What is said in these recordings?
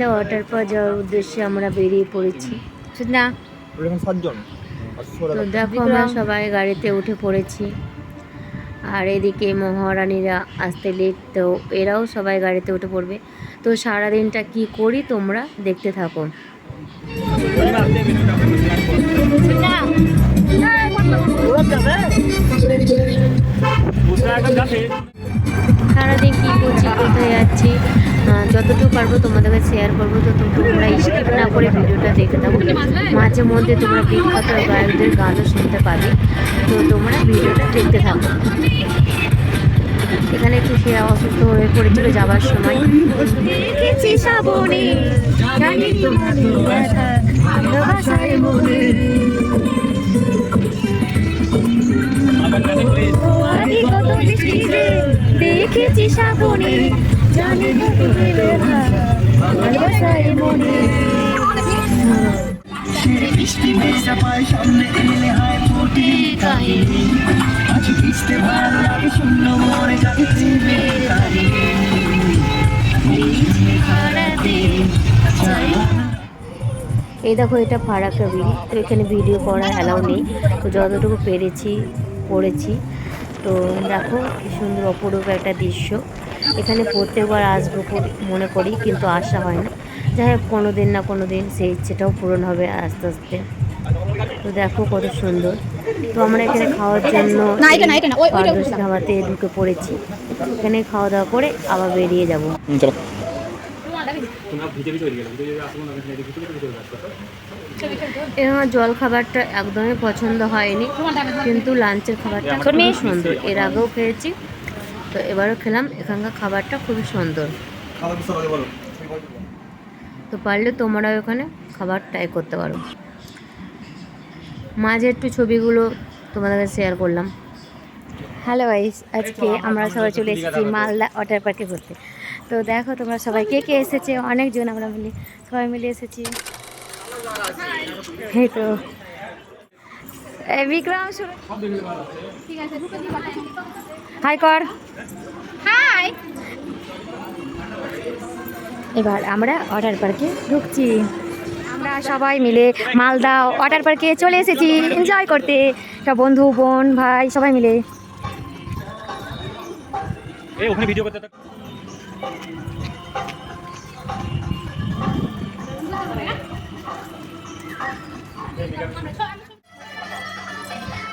Water park যাওয়ার উদ্দেশ্যে আমরা বেরিয়ে পড়েছি না। তো দেখো আমরা সবাই গাড়িতে উঠে পড়েছি, আর এদিকে মহারানীরা আসতে লেট, তো এরাও সবাই গাড়িতে উঠে পড়বে। তো সারাদিনটা কি করি তোমরা দেখতে থাকো। সারাদিন কী করছি, কোথায় যাচ্ছি, যতটুকু পারবো তোমাদেরকে শেয়ার করবো। তো তোমরা স্কিপ না করে ভিডিওটা দেখে থাকো। মাঝে মধ্যে তোমরা বিখ্যাত গায়কদের গানও শুনতে পাবে, তো তোমরা ভিডিওটা দেখতে থাকো। এখানে একটু সে অসুস্থ হয়ে পড়েছিল যাবার সময়। দেখেছি শ্রাবণে, জানি তোমারই ব্যথা, ভালোবাসায় মনে। দেখেছি শ্রাবণে, জানি তোমারই ব্যথা, ভালোবাসায় মনে। বৃষ্টি ভেজা পায় সামনে এলে হয় ফুটে কাহিনী, আজ বৃষ্টি ভালো লাগে শূন্য মনে কাছে প্রেমের কাহিনী। এই দেখো এটা ফারাক্কা বিল, তো এখানে ভিডিও করা অ্যালাউ নেই, তো যতটুকু পেরেছি করেছি। তো দেখো কি সুন্দর অপরূপ একটা দৃশ্য। এখানে প্রত্যেকবার আসবো মনে করি, কিন্তু আসা হয় না। যাই হোক কোনো দিন না কোনো দিন সেই ইচ্ছেটাও পূরণ হবে আস্তে আস্তে। তো দেখো কত সুন্দর। তো আমরা এখানে খাওয়ার জন্য পারদর্শী ধাবাতে ঢুকে পড়েছি। এখানে খাওয়া দাওয়া করে আবার বেরিয়ে যাবো। আমার জল খাবারটা একদমই পছন্দ হয়নি, কিন্তু লাঞ্চের খাবারটা খুবই সুন্দর। এর আগেও খেয়েছি, তো এবারও খেলাম। এখানকার খাবারটা খুবই সুন্দর। তো পারলে তোমরাও এখানে খাবার ট্রাই করতে পারো। মাঝে একটু ছবিগুলো তোমাদের শেয়ার করলাম। হ্যালো গাইস, আজকে আমরা সবাই চলে এসেছি মালদা ওয়াটার পার্কে ঘুরতে। তো দেখো তোমরা সবাই কে কে এসেছে, অনেকজন আমরা সবাই মিলে এসেছি। এই তো বিক্রম ঠিক আছে, হাই কর, হাই। এবার আমরা ওয়াটার পার্কে ঢুকছি। আমরা সবাই মিলে মালদা ওয়াটার পার্কে চলে এসেছি এনজয় করতে, সব বন্ধু বোন ভাই সবাই মিলে। ওখানে ভিডিও করতে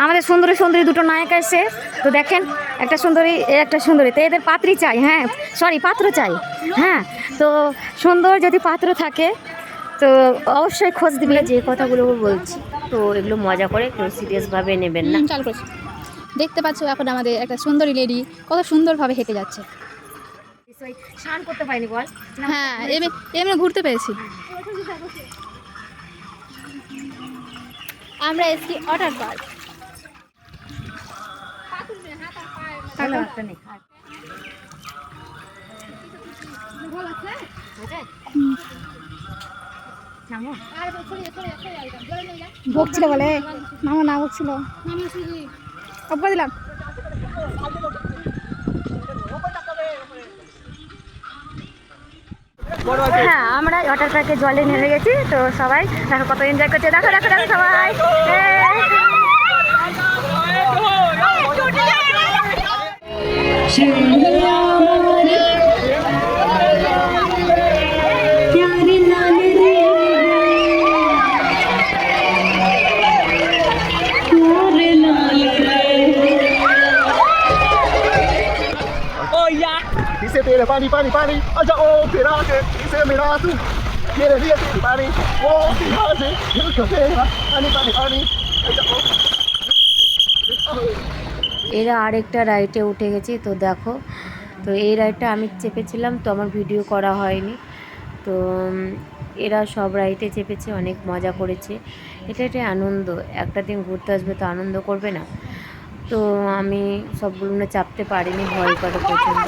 আমাদের সুন্দরী সুন্দরী দুটো নায়িকা এসে, তো দেখেন একটা সুন্দরী একটা সুন্দরী, তো এদের পাত্রী চাই, হ্যাঁ সরি পাত্র চাই। হ্যাঁ, তো সুন্দর যদি পাত্র থাকে তো অবশ্যই খোঁজ দিবে। যে কথাগুলো বলছি তো এগুলো মজা করে, কেউ সিরিয়াসভাবে নেবেন না। চালু করছি। দেখতে পাচ্ছ এখন আমাদের একটা সুন্দরী লেডি কত সুন্দরভাবে হেঁটে যাচ্ছে। স্নান করতে পারিনি বল। হ্যাঁ, এমনি ঘুরতে পেরেছি। আমরা এসছি ওয়াটার পার্ক। বকছিল বলে মামা না বকছিল দিলাম। হ্যাঁ, আমরা ওয়াটার পার্কে জলে নেমে গেছি। তো সবাই দেখো কত এনজয় করছে, দেখো দেখো দেখো সবাই। Dice tiene pani pani pani, allá oh pirate, dice mira tú, quiere decir pani, oh fíjate, yo no sé, pani pani pani, allá oh. এরা আরেকটা রাইডে উঠে গেছি। তো দেখো, তো এই রাইডটা আমি চেপেছিলাম, তো আমার ভিডিও করা হয়নি। তো এরা সব রাইডে চেপেছে, অনেক মজা করেছে। এটা একটা আনন্দ, একটা দিন ঘুরতে আসবে তো আনন্দ করবে না। তো আমি সবগুলো চাপতে পারিনি, ভয় করে প্রচণ্ড।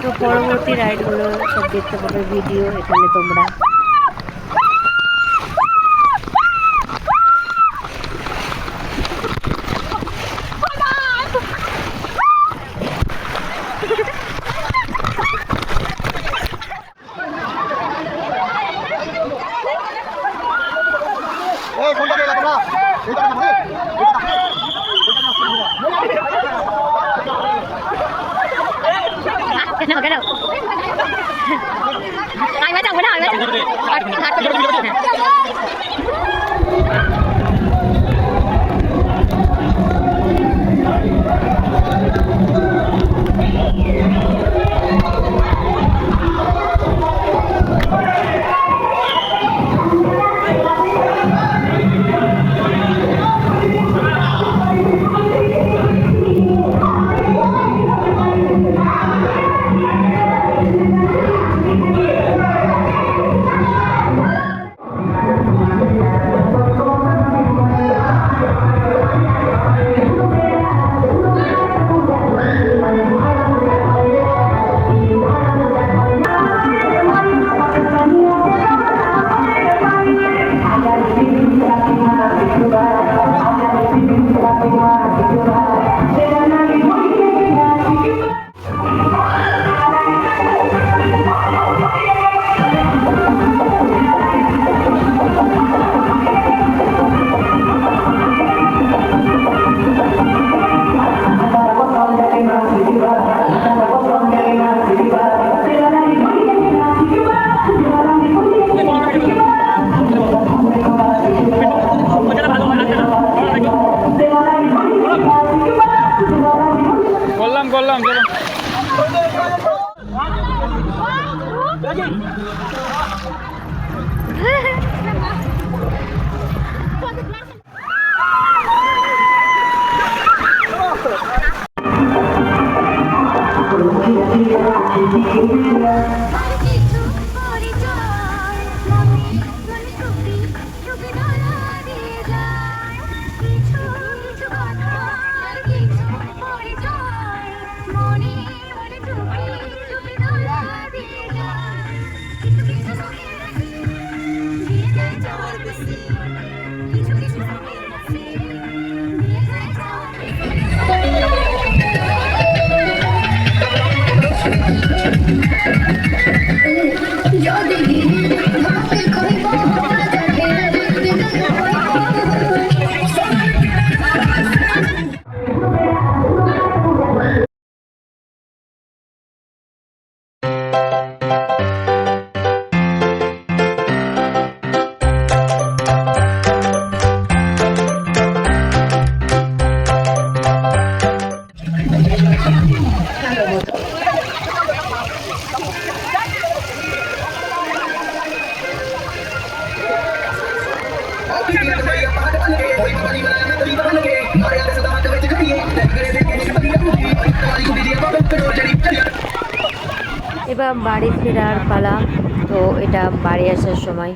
তো পরবর্তী রাইডগুলো সব দেখতে পাবে ভিডিও এখানে তোমরা। Cái nào cái nào ai mới chồng cái nào ai mới chồng করলাম চলো এবার বাড়ি ফেরার পালা। তো এটা বাড়ি আসার সময়।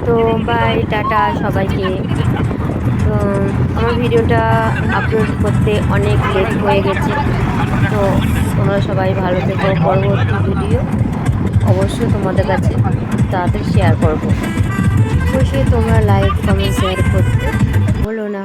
তো বাই, টাটা সবাইকে। তো আমার ভিডিওটা আপলোড করতে অনেক লেট হয়ে গেছে। তো তোমরা সবাই ভালো থেকো। পরবর্তী ভিডিও অবশ্যই তোমাদের কাছে তাড়াতাড়ি শেয়ার করবো। অবশ্যই তোমরা লাইক কমেন্ট শেয়ার করতে ভুলো না।